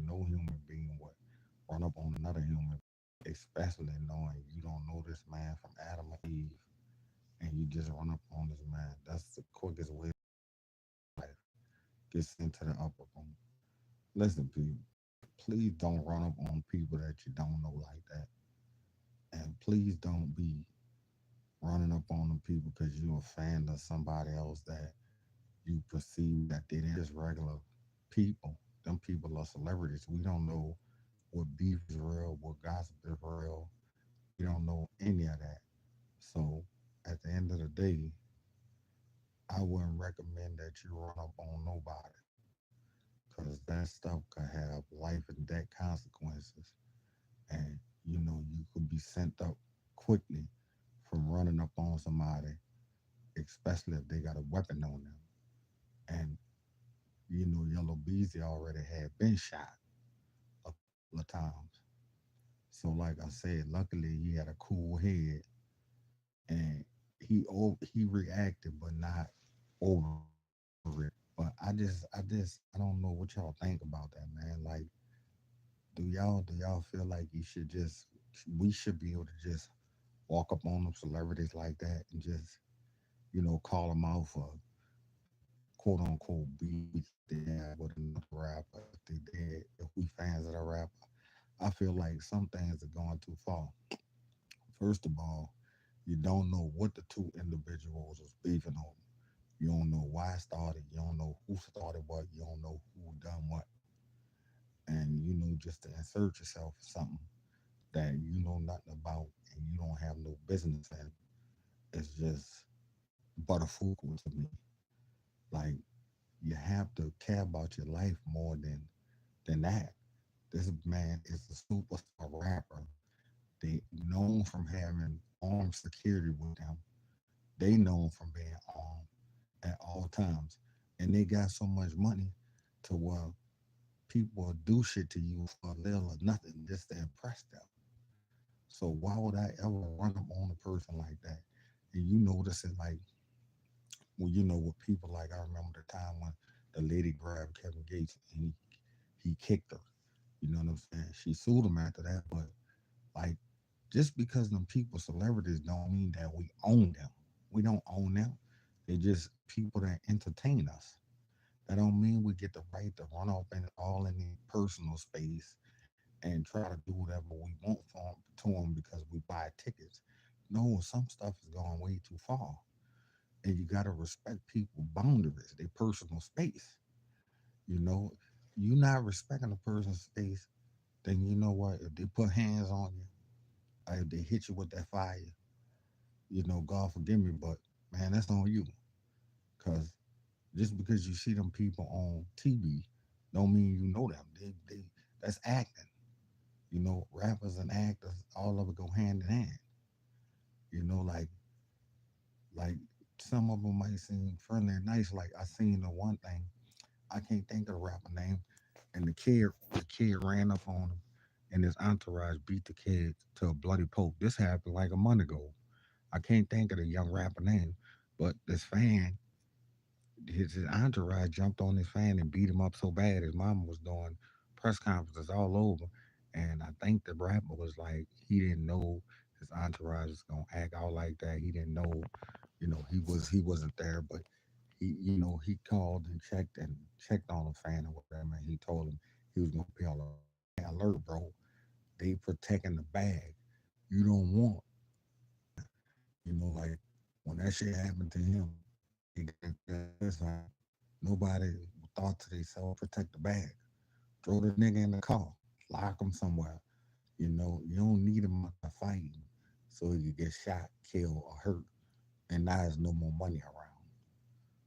no human being would run up on another human, especially knowing you don't know this man from Adam or Eve, and you just run up on this man. That's the quickest way to life. Get sent to the upper room. Listen, people, please don't run up on people that you don't know like that. And please don't be running up on them people because you're a fan of somebody else that you perceive that they're just regular people. Them people are celebrities. We don't know what beef is real, what gossip is real. We don't know any of that. So at the end of the day, I wouldn't recommend that you run up on nobody because that stuff could have life and death consequences. And you could be sent up quickly from running up on somebody, especially if they got a weapon on them. And Yellow Beezy already had been shot a couple of times. So, like I said, luckily he had a cool head and he reacted, but not over it. But I don't know what y'all think about that, man. Like, do y'all feel like we should be able to just walk up on them celebrities like that and just call them out for quote unquote beef that they have with another rapper if they did, if we fans of the rapper. I feel like some things are going too far. First of all, you don't know what the two individuals was beefing over. You don't know why it started. You don't know who started what. You don't know who done what. And just to insert yourself in something that you know nothing about and you don't have no business in, it's just butterfuckle to me. Like you have to care about your life more than that. This man is a superstar rapper. They known from having armed security with them. They known from being armed at all times. And they got so much money to where people will do shit to you for a little or nothing just to impress them. So why would I ever run up on a person like that? And you notice it like with people like I remember the time when the lady grabbed Kevin Gates and he kicked her. You know what I'm saying? She sued him after that, but like just because them people celebrities don't mean that we own them. We don't own them. They're just people that entertain us. That don't mean we get the right to run off in all in their personal space and try to do whatever we want to them because we buy tickets. No, some stuff is going way too far, and you got to respect people boundaries, their personal space. You know, you not respecting a person's space, then you know what? If they put hands on you, or if they hit you with that fire, God forgive me, but man, that's on you. Cause just because you see them people on TV, don't mean you know them. They that's acting. Rappers and actors, all of it go hand in hand. You know, like some of them might seem friendly and nice. Like I seen the one thing, I can't think of the rapper name, and the kid ran up on him, and his entourage beat the kid to a bloody pulp. This happened like a month ago. I can't think of the young rapper name, but this fan, his entourage jumped on his fan and beat him up so bad his mama was doing press conferences all over. And I think the rapper was like, he didn't know his entourage was gonna act out like that. He didn't know, he wasn't there, but he called and checked on the fan or whatever, and he told him he was gonna be on alert, bro. They protecting the bag. You don't want, like when that shit happened to him, he got this like nobody thought to themselves, protect the bag. Throw the nigga in the car, lock him somewhere. You don't need him out there fighting so he could get shot, killed, or hurt, and now there's no more money around.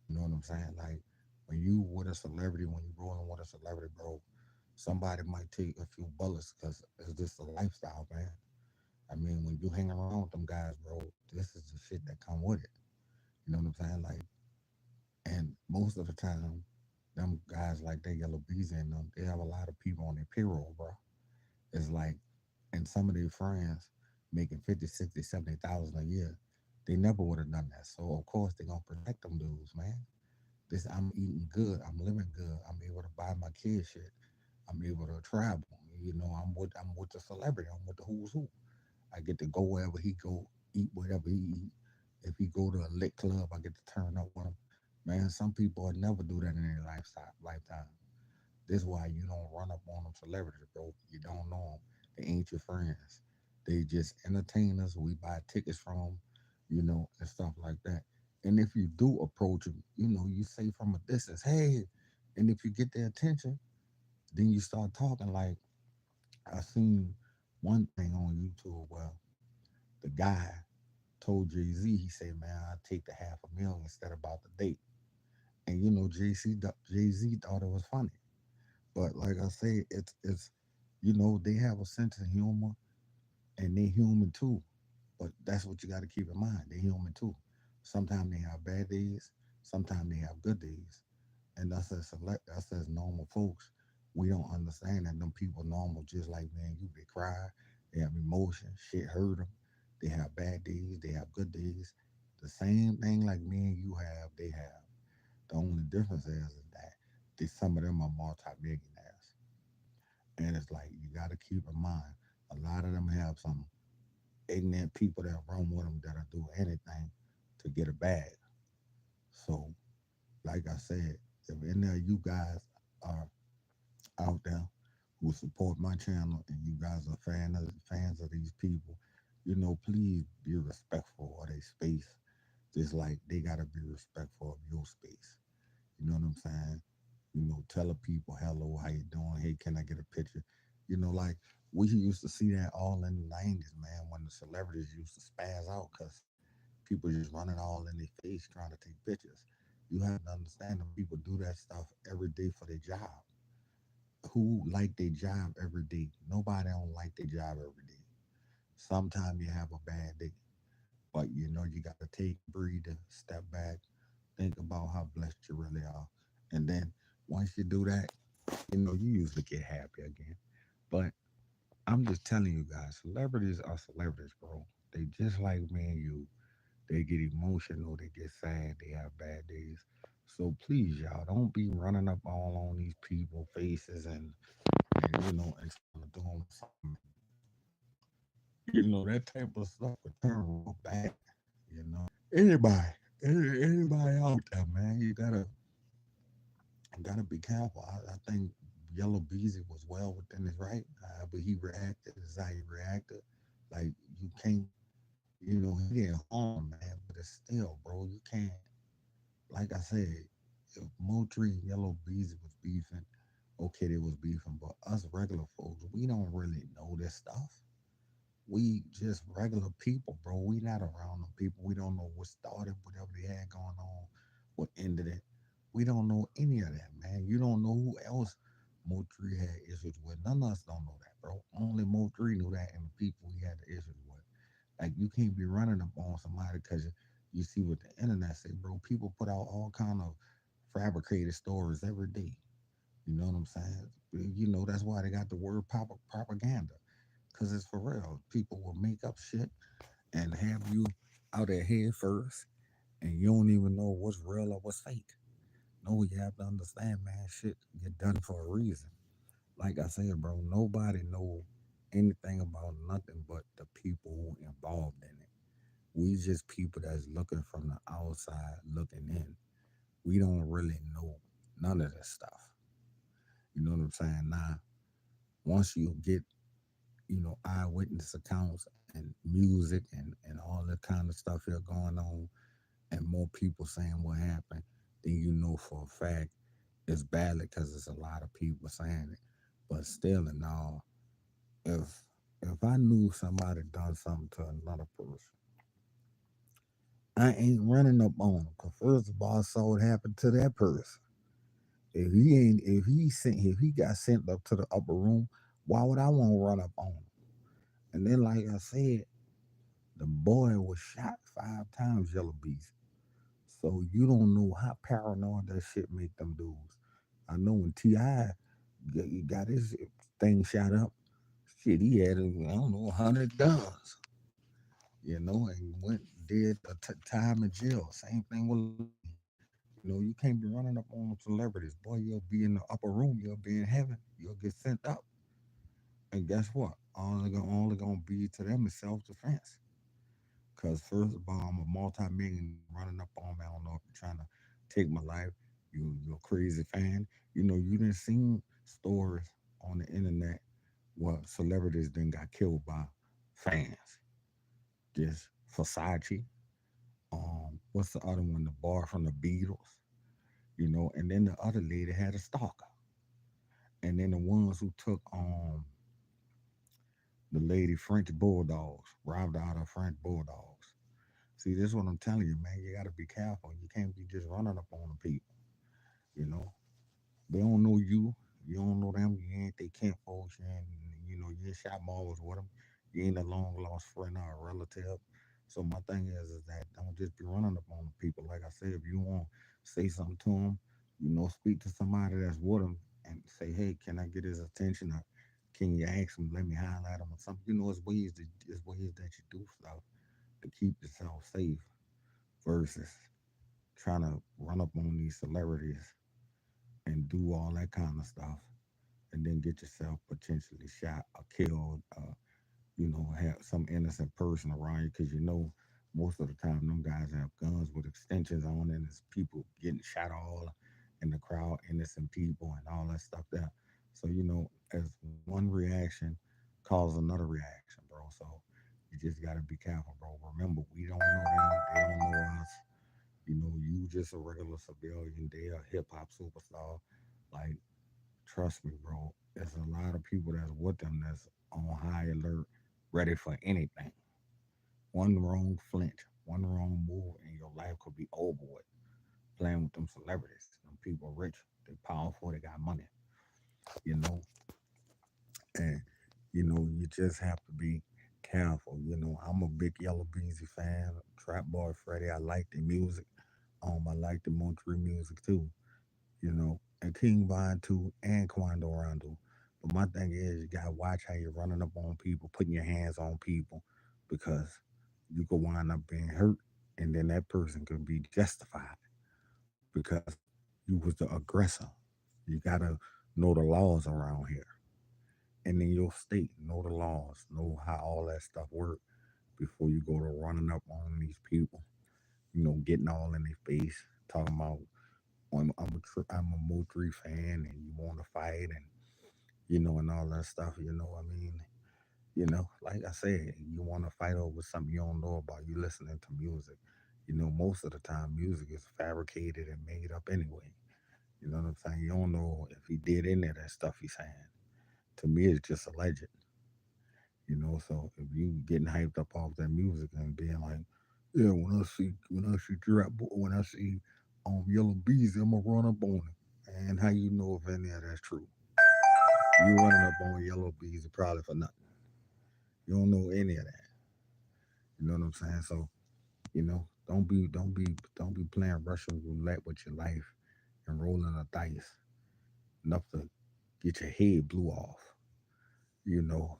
You know what I'm saying? Like when you with a celebrity, when you rolling with a celebrity, bro, somebody might take a few bullets because it's just a lifestyle, man. I mean, when you hang around with them guys, bro, this is the shit that come with it. You know what I'm saying? Like, and most of the time, them guys like that Yellow Bees in them, they have a lot of people on their payroll, bro. It's like, and some of their friends making 50, 60, 70,000 a year, they never would have done that. So of course they're gonna protect them dudes, man. This I'm eating good, I'm living good, I'm able to buy my kids shit. I'm able to travel. I'm with the celebrity. I'm with the who's who. I get to go wherever he go, eat whatever he eat. If he go to a lit club, I get to turn up with him. Man, some people would never do that in their lifetime. This is why you don't run up on them celebrities, bro. You don't know them. They ain't your friends. They just entertainers. We buy tickets from them, and stuff like that. And if you do approach them, you say from a distance, hey. And if you get their attention, then you start talking like I seen one thing on YouTube where the guy told Jay Z, he said, "Man, I'll take the 500,000 instead about the date." And Jay Z thought it was funny, but like I say, it's they have a sense of humor and they human too. But that's what you got to keep in mind. They human too. Sometimes they have bad days. Sometimes they have good days. And us as normal folks, we don't understand that them people normal just like me and you. They cry, they have emotions, shit hurt them. They have bad days, they have good days. The same thing like me and you have, they have. The only difference is that some of them are multi-millionaires. And it's like you got to keep in mind, a lot of them have some ignorant people that run with them that'll do anything to get a bag. So, like I said, if any of you guys are out there who support my channel and you guys are fans of these people, please be respectful of their space. Just like they gotta be respectful of your space. You know what I'm saying? Tell the people hello, how you doing? Hey, can I get a picture? Like we used to see that all in the '90s, man, when the celebrities used to spaz out because people just running all in their face trying to take pictures. You have to understand them people do that stuff every day for their job. Who like their job every day? Nobody don't like their job every day. Sometimes you have a bad day, but you got to take a breather, step back, think about how blessed you really are, and then once you do that, you usually get happy again. But I'm just telling you guys, celebrities are celebrities, bro. They just like me and you. They get emotional, they get sad, they have bad days. So please, y'all, don't be running up all on these people faces and trying to do them something. That type of stuff could turn real bad. You know, anybody, anybody out there, man, you gotta be careful. I think Yellow Beezy was well within his right, but he reacted as how he reacted. Like you can't, he didn't harm, man, but it's still, bro, you can't. Like I said, if Mo3 and Yellow Beezy was beefing, okay, they was beefing, but us regular folks, we don't really know this stuff. We just regular people, bro. We not around them people. We don't know what started, whatever they had going on, what ended it. We don't know any of that, man. You don't know who else Mo3 had issues with. None of us don't know that, bro. Only Mo3 knew that and the people he had the issues with. Like you can't be running up on somebody because you see what the internet say, bro. People put out all kind of fabricated stories every day. You know what I'm saying? That's why they got the word propaganda, because it's for real. People will make up shit and have you out their head first, and you don't even know what's real or what's fake. No, you have to understand, man. Shit get done for a reason. Like I said, bro, nobody know anything about nothing but the people who involved in it. We just people that's looking from the outside looking in. We don't really know none of this stuff. You know what I'm saying? Now, once you get, eyewitness accounts and music and all that kind of stuff here going on, and more people saying what happened, then you know for a fact it's valid because there's a lot of people saying it. But still, and all, if if I knew somebody done something to another person, I ain't running up on them. Cause first of all, I saw what happened to that person. If he got sent up to the upper room, why would I want to run up on him? And then, like I said, the boy was shot 5 times, Yellow Beast. So you don't know how paranoid that shit make them dudes. I know when Ti got his thing shot up, shit, he had I don't know 100 guns, and went did a time in jail. Same thing with Lil Wayne. You can't be running up on celebrities. Boy, you'll be in the upper room. You'll be in heaven. You'll get sent up. And guess what? All they're gonna be to them is self defense. Cause first of all, I'm a multi-millionaire. You running up on me. I don't know if you're trying to take my life. You're a crazy fan. You didn't see stories on the internet where celebrities then got killed by fans. This Versace. What's the other one? The bar from the Beatles. And then the other lady had a stalker. And then the ones who took the lady French bulldogs, robbed her out of French bulldogs. See, this is what I'm telling you, man. You gotta be careful. You can't be just running up on the people. You know, they don't know you. You don't know them. You ain't they can't folks. You ain't shot marbles with them. You ain't a long lost friend or a relative. So my thing is that don't just be running up on the people. Like I said, if you want to say something to them, speak to somebody that's with them and say, hey, can I get his attention? Or can you ask him? Let me highlight him or something. It's ways that you do stuff to keep yourself safe versus trying to run up on these celebrities and do all that kind of stuff and then get yourself potentially shot or killed, have some innocent person around you because most of the time them guys have guns with extensions on and it's people getting shot all in the crowd, innocent people and all that stuff there. So, as one reaction causes another reaction, bro. So you just gotta be careful, bro. Remember, we don't know them, they don't know us. You just a regular civilian, they a hip hop superstar. Like, trust me, bro. There's a lot of people that's with them that's on high alert, ready for anything. One wrong flinch, one wrong move, and your life could be over with. Playing with them celebrities, them people rich, they powerful, they got money, you know, and you just have to be careful. I'm a big Yella Beezy fan, Trap Boy Freddy. I like the music. I like the Mo3 music too. And King Von too, and Quando Rondo. But my thing is, you gotta watch how you're running up on people, putting your hands on people, because you could wind up being hurt, and then that person could be justified because you was the aggressor. You gotta know the laws around here, and in your state, know the laws, know how all that stuff work before you go to running up on these people. Getting all in their face, talking about I'm a Mo3 fan and you want to fight and and all that stuff. I mean, like I said, you want to fight over something you don't know about. You listening to music. Most of the time, music is fabricated and made up anyway. You know what I'm saying? You don't know if he did any of that stuff he's saying. To me, it's just alleged. So if you getting hyped up off that music and being like, yeah, when I see Trap Boy, when I see Yellow Beezy, I'm gonna run up on him. And how you know if any of that's true? You running up on Yellow Beezy probably for nothing. You don't know any of that. You know what I'm saying? So don't be playing Russian roulette with your life and rolling a dice enough to get your head blew off. You know,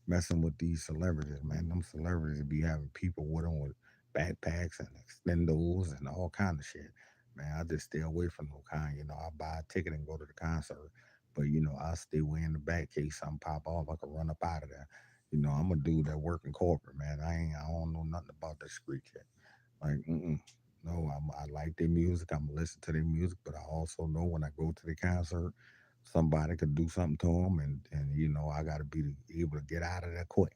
messing with these celebrities, man. Them celebrities be having people with them with backpacks and extendos and all kind of shit. Man, I just stay away from no kind. I buy a ticket and go to the concert, but I stay way in the back case something pop off. I can run up out of there. I'm a dude that work in corporate, man. I don't know nothing about that street shit. Like, no, I like their music. I'm gonna listen to their music, but I also know when I go to the concert, somebody could do something to them, and I got to be able to get out of there quick.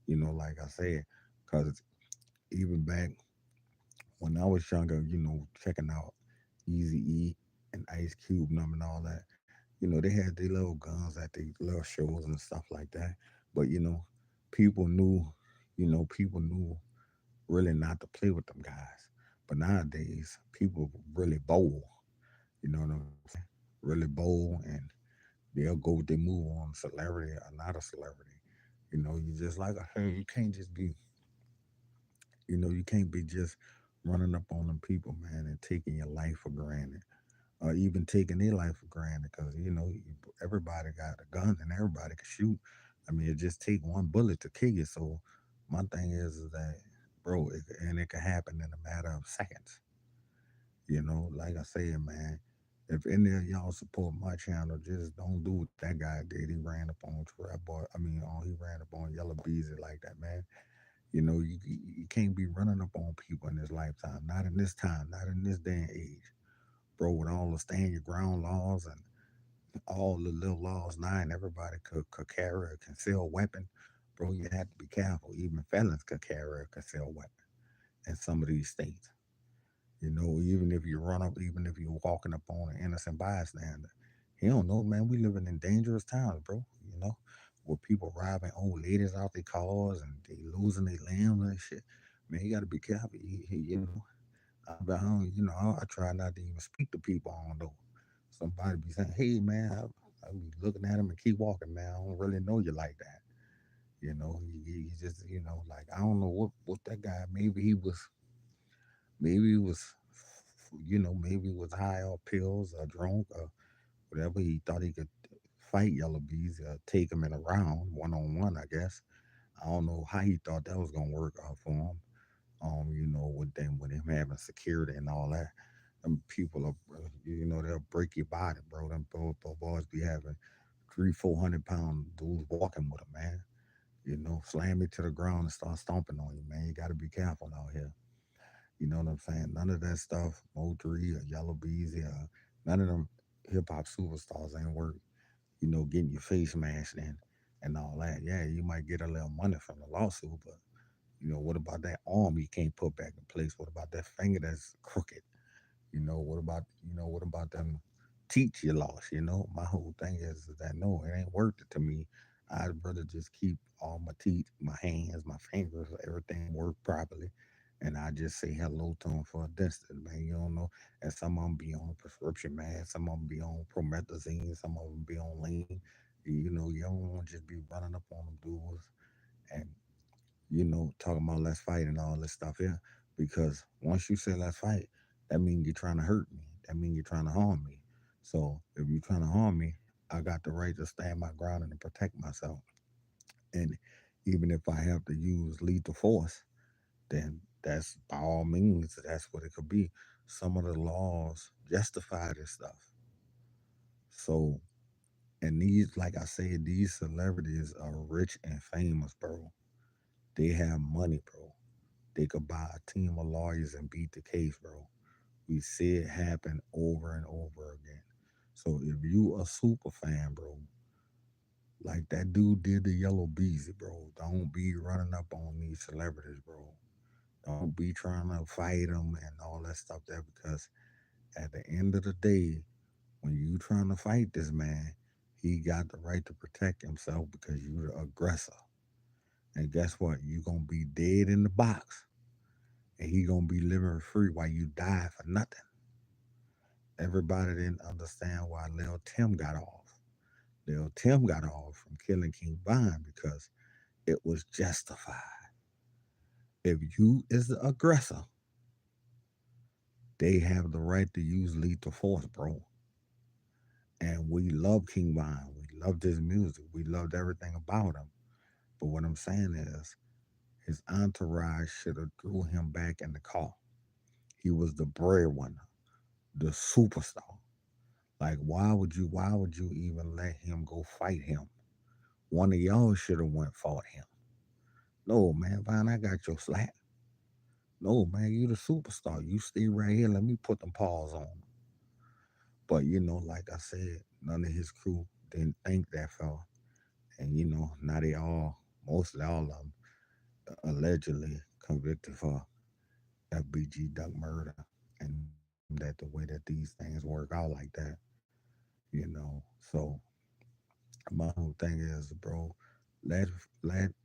Like I said, because even back when I was younger, checking out Easy E and Ice Cube and all that, they had their little guns at their little shows and stuff like that. But people knew, people knew really not to play with them guys. But nowadays, people really bold. You know what I'm saying? Really bold, and they'll go with their move on celebrity or not a celebrity. You just like I said, you can't just be, you can't be just running up on them people, man, and taking your life for granted, or even taking their life for granted, because everybody got a gun and everybody can shoot. I mean, it just take one bullet to kill you. So my thing is that, bro, and it can happen in a matter of seconds. Like I said, man, if any of y'all support my channel, just don't do what that guy did. He ran up on Trap Boy. He ran up on Yella Beezy like that, man. You can't be running up on people in this lifetime. Not in this time. Not in this day and age, bro. With all the stand your ground laws and all the little laws now, and everybody could carry a concealed weapon, bro. You have to be careful. Even felons could carry a concealed weapon in some of these states. Even if you run up, even if you're walking up on an innocent bystander, he don't know, man. We living in dangerous times, bro. Where people robbing old ladies out their cars and they losing their limbs and shit. Man, you got to be careful. I try not to even speak to people on though. Somebody be saying, "Hey, man," I be looking at him and keep walking, man. I don't really know you like that. He just, like I don't know what that guy. Maybe he was high off pills or drunk or whatever. He thought he could fight Yellow Bees or take him in a round, one on one, I guess. I don't know how he thought that was gonna work out for him. With him having security and all that. Them people are, they'll break your body, bro. Them boys be having 300-400 pound dudes walking with them, man. Slam you to the ground and start stomping on you, man. You got to be careful out here. You know what I'm saying? None of that stuff, Mo3 or Yellow Beezy, none of them hip hop superstars ain't work. Getting your face smashed in and all that. Yeah, you might get a little money from the lawsuit, but what about that arm you can't put back in place? What about that finger that's crooked? What about them teeth you lost? My whole thing is that no, it ain't worth it to me. I'd rather just keep all my teeth, my hands, my fingers, everything work properly. And I just say hello to them for a distance, man. You don't know. And some of them be on prescription meds, some of them be on promethazine, some of them be on lean. You don't want to just be running up on them dudes and talking about let's fight and all this stuff here. Because once you say let's fight, that means you're trying to hurt me. That means you're trying to harm me. So if you're trying to harm me, I got the right to stand my ground and to protect myself. And even if I have to use lethal force, then that's by all means, that's what it could be. Some of the laws justify this stuff. So, and these, like I said, these celebrities are rich and famous, bro. They have money, bro. They could buy a team of lawyers and beat the case, bro. We see it happen over and over again. So if you a super fan, bro, like that dude did the Yellow Beezy, bro, don't be running up on these celebrities, bro. Don't be trying to fight them and all that stuff there because at the end of the day, when you trying to fight this man, he got the right to protect himself because you're the aggressor. And guess what? You gonna be dead in the box and he gonna be living free while you die for nothing. Everybody didn't understand why Lil Tim got off. Lil Tim got off from killing King Von because it was justified. If you is the aggressor, they have the right to use lethal force, bro. And we love King Von. We loved his music. We loved everything about him. But what I'm saying is his entourage should have threw him back in the car. He was the breadwinner, the superstar. Like why would you even let him go fight him? One of y'all should have went fought him. No, man, Vine, I got your slack. No, man, you the superstar. You stay right here. Let me put them paws on. But like I said, none of his crew didn't think that fella. And now they all, mostly all of them, allegedly convicted for FBG duck murder. And they deem that the way that these things work out like that. So my whole thing is, bro, let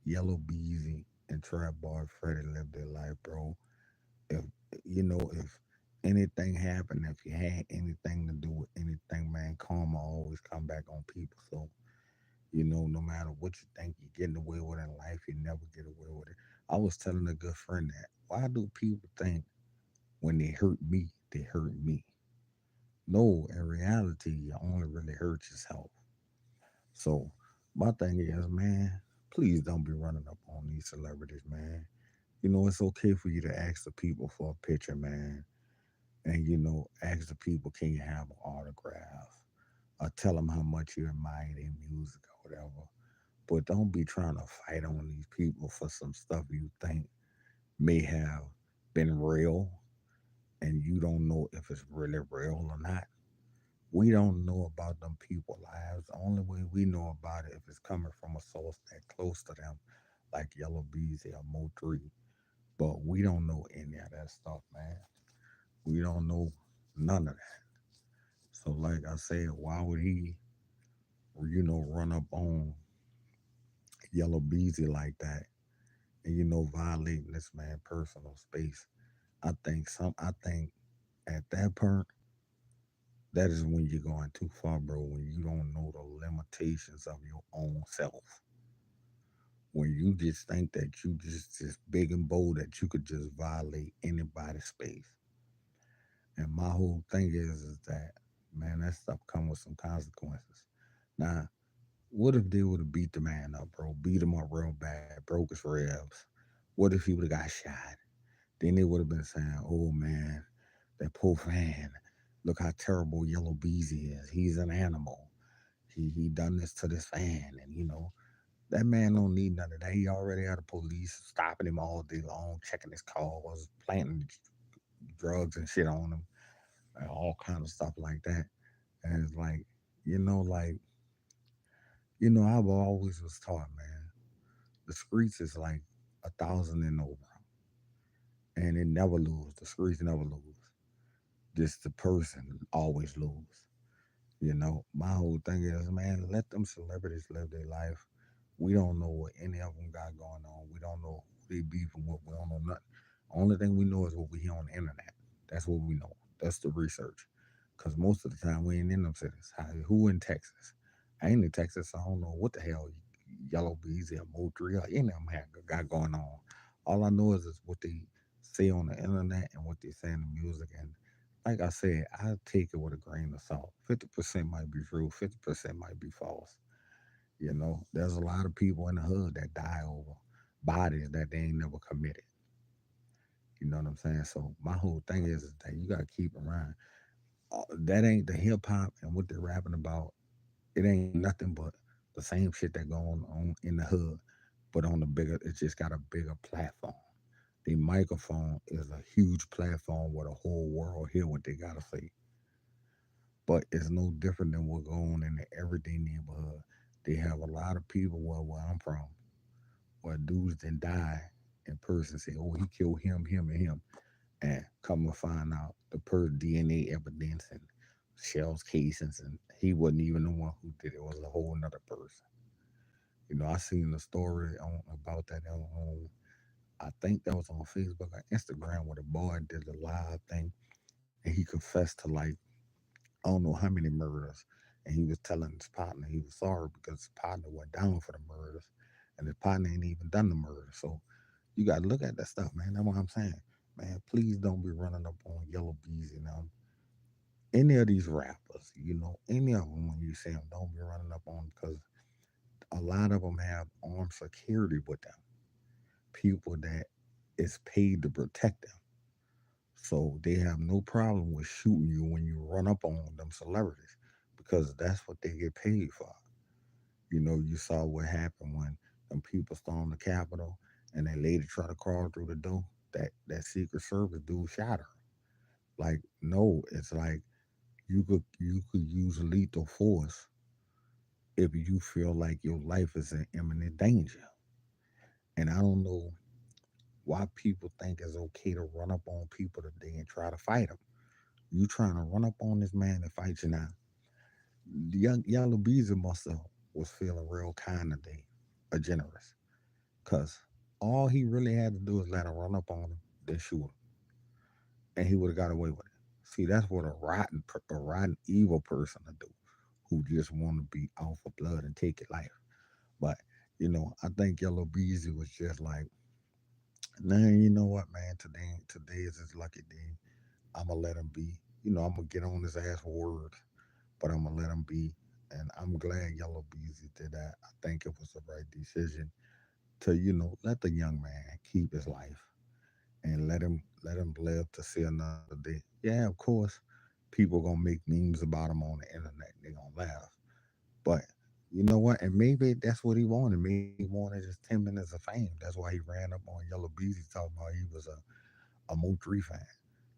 Yellow Beezy and Trap Boy Freddy live their life, bro. If if anything happened, if you had anything to do with anything, man, karma always come back on people. So, no matter what you think you're getting away with in life, you never get away with it. I was telling a good friend that why do people think when they hurt me? No, in reality, you only really hurt yourself. So my thing is, man, please don't be running up on these celebrities, man. It's okay for you to ask the people for a picture, man. and ask the people, can you have an autograph? Or tell them how much you admire their music or whatever. But don't be trying to fight on these people for some stuff you think may have been real and you don't know if it's really real or not. We don't know about them people lives. The only way we know about it if it's coming from a source that close to them, like Yellow Beezy or Mo3. But we don't know any of that stuff, man. We don't know none of that. So, like I said, why would he, run up on Yellow Beezy like that and violating this man' personal space? I think at that point, that is when you're going too far, bro. When you don't know the limitations of your own self. When you just think that you just big and bold that you could just violate anybody's space. And my whole thing is that, man, that stuff come with some consequences. Now, what if they would have beat the man up, bro? Beat him up real bad, broke his ribs. What if he would have got shot? Then they would have been saying, "Oh man, that poor fan. Look how terrible Yellow Beezy is. He's an animal. He done this to this fan." And that man don't need none of that. He already had the police stopping him all day long, checking his cars, planting drugs and shit on him, and all kind of stuff like that. And it's like, like I've always was taught, man, the streets is like 1,000 and over, and it never lose. The streets never lose. Just the person always lose. My whole thing is, man, let them celebrities live their life. We don't know what any of them got going on. We don't know who they beefing with. We don't know nothing. Only thing we know is what we hear on the internet. That's what we know. That's the research. Because most of the time we ain't in them cities. Who in Texas? I ain't in Texas, so I don't know what the hell Yellow Bees or Mo3 or any of them got going on. All I know is what they say on the internet and what they say in the music. And like I said, I take it with a grain of salt. 50% might be true, 50% might be false. There's a lot of people in the hood that die over bodies that they ain't never committed. You know what I'm saying? So my whole thing is that you gotta keep in mind that ain't the hip hop and what they're rapping about. It ain't nothing but the same shit that going on in the hood, but on the bigger. It just got a bigger platform. The microphone is a huge platform where the whole world hear what they gotta say. But it's no different than what going on in the everyday neighborhood. They have a lot of people where I'm from where dudes didn't die in person say, oh, he killed him, him, and him. And come to find out the DNA evidence and shells casings, and he wasn't even the one who did it. It was a whole nother person. I seen the story about that I think that was on Facebook or Instagram where the boy did a live thing and he confessed to like I don't know how many murders. And he was telling his partner he was sorry because his partner went down for the murders and his partner ain't even done the murder. So you got to look at that stuff, man. That's what I'm saying. Man, please don't be running up on Yellow Bees and any of these rappers, any of them when you see them, don't be running up on them because a lot of them have armed security with them, people that is paid to protect them. So they have no problem with shooting you when you run up on them celebrities because that's what they get paid for. You saw what happened when them people stormed the Capitol and that lady tried to crawl through the door. That Secret Service dude shot her. Like, no, it's like you could use lethal force if you feel like your life is in imminent danger. And I don't know why people think it's okay to run up on people today and try to fight them. You trying to run up on this man and fight you now. The young Yellow Beezer must have was feeling real kind today, or generous, cause all he really had to do is let him run up on him, then shoot him, and he would have got away with it. See, that's what a rotten, evil person to do, who just want to be out for blood and take your life. But I think Yellow Beezy was just like, nah, you know what, man? Today is his lucky day. I'ma let him be. I'm gonna get on his ass for words, but I'm gonna let him be. And I'm glad Yellow Beezy did that. I think it was the right decision to, let the young man keep his life and let him live to see another day. Yeah, of course, people gonna make memes about him on the internet. They gonna laugh, but you know what? And maybe that's what he wanted. Maybe he wanted just 10 minutes of fame. That's why he ran up on Yellow Beezy talking about he was a Mo3 fan.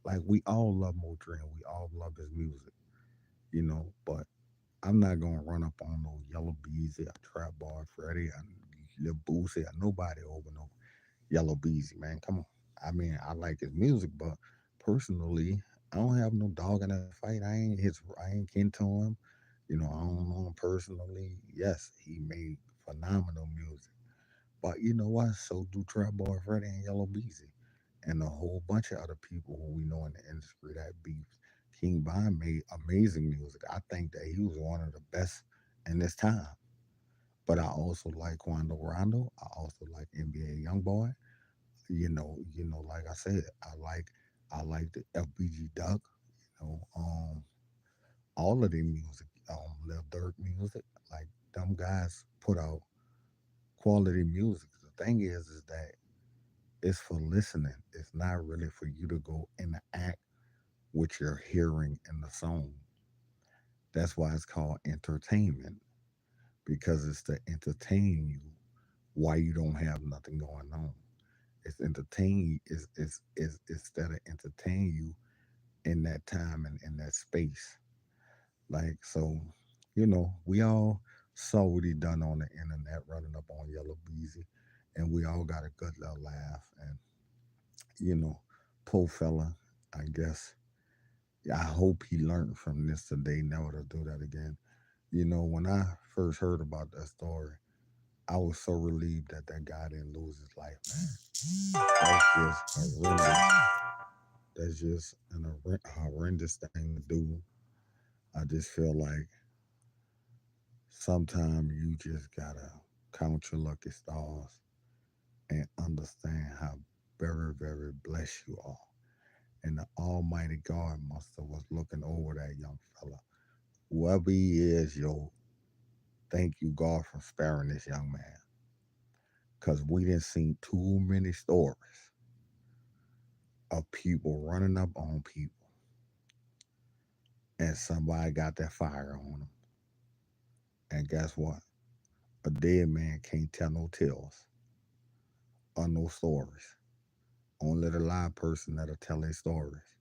Like we all love Mo3 and we all love his music, But I'm not gonna run up on no Yellow Beezy, a Trap Boy Freddy, a Lil Boosie, or nobody over no Yellow Beezy, man. Come on. I mean, I like his music, but personally, I don't have no dog in that fight. I ain't kin to him. I don't know him personally. Yes, he made phenomenal music. But you know what? So do Trap Boy Freddy and Yellow Beezy. And a whole bunch of other people who we know in the industry that beefs. King Von made amazing music. I think that he was one of the best in this time. But I also like Quando Rondo. I also like NBA Youngboy. Like I said, I like the FBG Duck. You know, all of their music, Lil Durk music. Like them guys put out quality music. The thing is that it's for listening. It's not really for you to go interact with your hearing in the song. That's why it's called entertainment because it's to entertain you while you don't have nothing going on. It's entertain is instead of entertain you in that time and in that space. Like so, we all saw what he done on the internet running up on Yellow Beezy, and we all got a good little laugh. And you know, poor fella, I guess. I hope he learned from this today, never to do that again. When I first heard about that story, I was so relieved that that guy didn't lose his life, man. That's just horrendous. That's just an horrendous thing to do. I just feel like sometimes you just gotta count your lucky stars and understand how very, very blessed you are. And the Almighty God must have was looking over that young fella. Whoever he is, yo, thank you, God, for sparing this young man. Cause we didn't see too many stories of people running up on people and somebody got that fire on them. And guess what? A dead man can't tell no tales or no stories. Only the live person that'll tell their stories.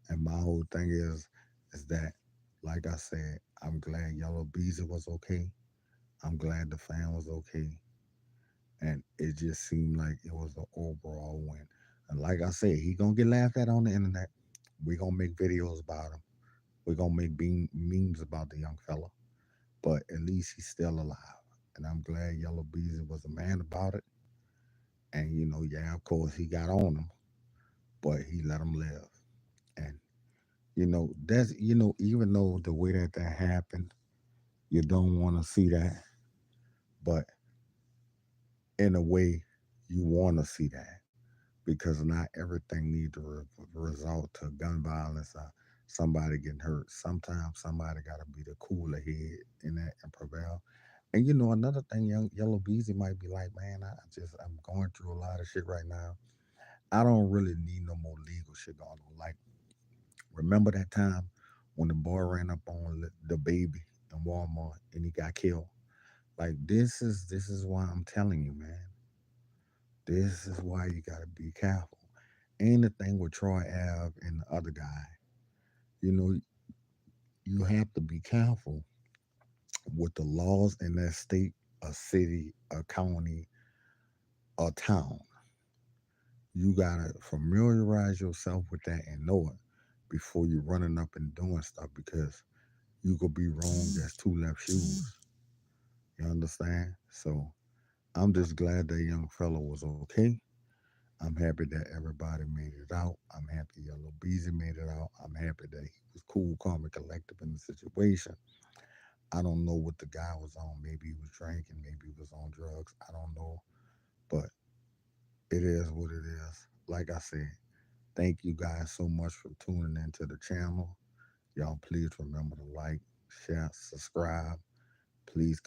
And my whole thing is that, like I said, I'm glad Yellow Beezy was okay. I'm glad the fan was okay. And it just seemed like it was an overall win. And like I said, he gonna get laughed at on the internet. We gonna make videos about him. We're gonna make memes about the young fella. But at least he's still alive. And I'm glad Yellow Beezy was a man about it. And yeah, of course he got on him, but he let him live. And that's even though the way that that happened, you don't want to see that, but in a way, you want to see that because not everything need to result to gun violence or somebody getting hurt. Sometimes somebody got to be the cooler head in that and prevail. And another thing, young Yellow Beezy might be like, man, I'm going through a lot of shit right now. I don't really need no more legal shit going on. Like, remember that time when the boy ran up on the baby in Walmart and he got killed? Like, this is why I'm telling you, man. This is why you gotta be careful. And the thing with Troy Ave and the other guy, you know, you have to be careful with the laws in that state, a city, a county, a town. You gotta familiarize yourself with that and know it before you're running up and doing stuff because you could be wrong as two left shoes. You understand? So I'm just glad that young fellow was okay. I'm happy that everybody made it out. I'm happy Yellow Beezy made it out. I'm happy that he was cool, calm, and collective in the situation. I don't know what the guy was on. Maybe he was drinking, maybe he was on drugs. I don't know. But it is what it is. Like I said, thank you guys so much for tuning into the channel. Y'all please remember to like, share, subscribe. Please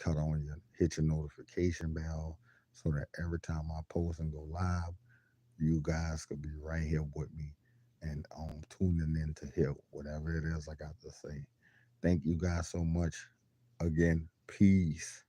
hit your notification bell so that every time I post and go live, you guys could be right here with me and tuning in to hear whatever it is I got to say. Thank you guys so much. Again, peace.